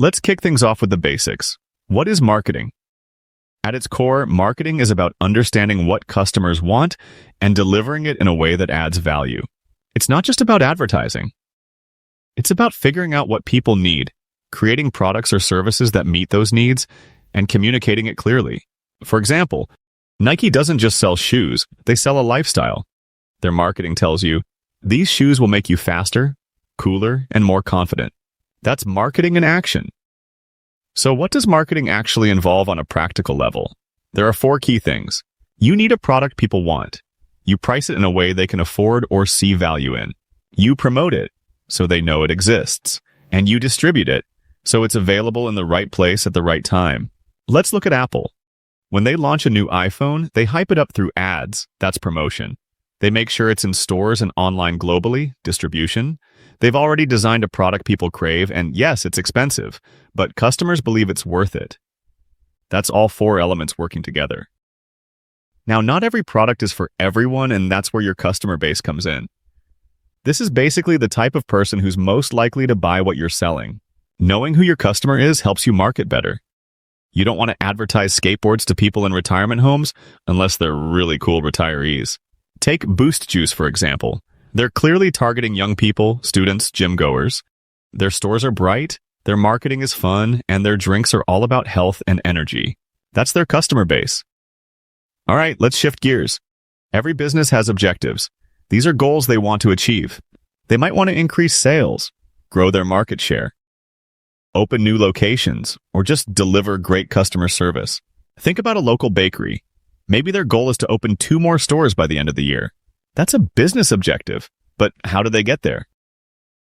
Let's kick things off with the basics. What is marketing? At its core, marketing is about understanding what customers want and delivering it in a way that adds value. It's not just about advertising. It's about figuring out what people need, creating products or services that meet those needs, and communicating it clearly. For example, Nike doesn't just sell shoes, they sell a lifestyle. Their marketing tells you, these shoes will make you faster, cooler, and more confident. That's marketing in action. So what does marketing actually involve on a practical level? There are 4 key things. You need a product people want. You price it in a way they can afford or see value in. You promote it, so they know it exists. And you distribute it, so it's available in the right place at the right time. Let's look at Apple. When they launch a new iPhone, they hype it up through ads. That's promotion. They make sure it's in stores and online globally, distribution. They've already designed a product people crave, and yes, it's expensive, but customers believe it's worth it. That's all 4 elements working together. Now, not every product is for everyone, and that's where your customer base comes in. This is basically the type of person who's most likely to buy what you're selling. Knowing who your customer is helps you market better. You don't want to advertise skateboards to people in retirement homes unless they're really cool retirees. Take Boost Juice, for example. They're clearly targeting young people, students, gym goers. Their stores are bright, their marketing is fun, and their drinks are all about health and energy. That's their customer base. All right, let's shift gears. Every business has objectives. These are goals they want to achieve. They might want to increase sales, grow their market share, open new locations, or just deliver great customer service. Think about a local bakery. Maybe their goal is to open 2 more stores by the end of the year. That's a business objective, but how do they get there?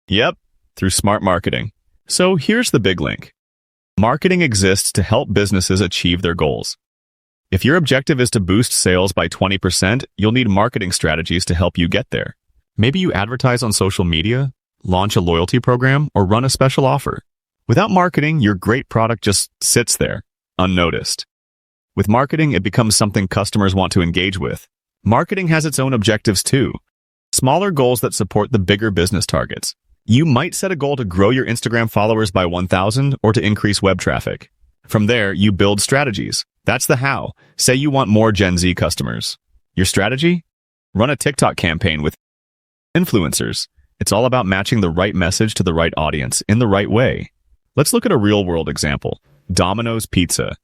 Yep, through smart marketing. So here's the big link. Marketing exists to help businesses achieve their goals. If your objective is to boost sales by 20%, you'll need marketing strategies to help you get there. Maybe you advertise on social media, launch a loyalty program, or run a special offer. Without marketing, your great product just sits there, unnoticed. With marketing, it becomes something customers want to engage with. Marketing has its own objectives too. Smaller goals that support the bigger business targets. You might set a goal to grow your Instagram followers by 1,000 or to increase web traffic. From there, you build strategies. That's the how. Say you want more Gen Z customers. Your strategy? Run a TikTok campaign with influencers. It's all about matching the right message to the right audience in the right way. Let's look at a real-world example. Domino's Pizza.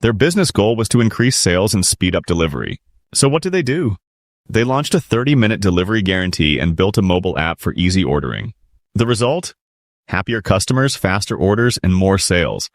Their business goal was to increase sales and speed up delivery. So what did they do? They launched a 30-minute delivery guarantee and built a mobile app for easy ordering. The result? Happier customers, faster orders, and more sales.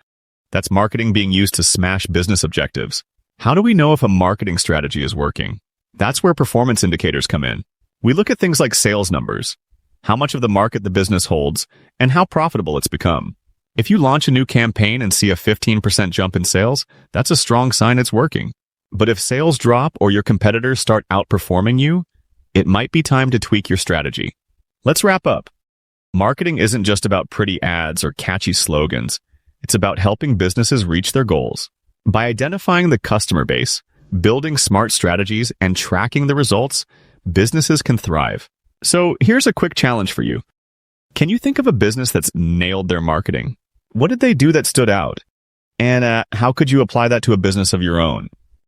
That's marketing being used to smash business objectives. How do we know if a marketing strategy is working? That's where performance indicators come in. We look at things like sales numbers, how much of the market the business holds, and how profitable it's become. If you launch a new campaign and see a 15% jump in sales, that's a strong sign it's working. But if sales drop or your competitors start outperforming you, it might be time to tweak your strategy. Let's wrap up. Marketing isn't just about pretty ads or catchy slogans. It's about helping businesses reach their goals. By identifying the customer base, building smart strategies, and tracking the results, businesses can thrive. So here's a quick challenge for you. Can you think of a business that's nailed their marketing? What did they do that stood out? And how could you apply that to a business of your own?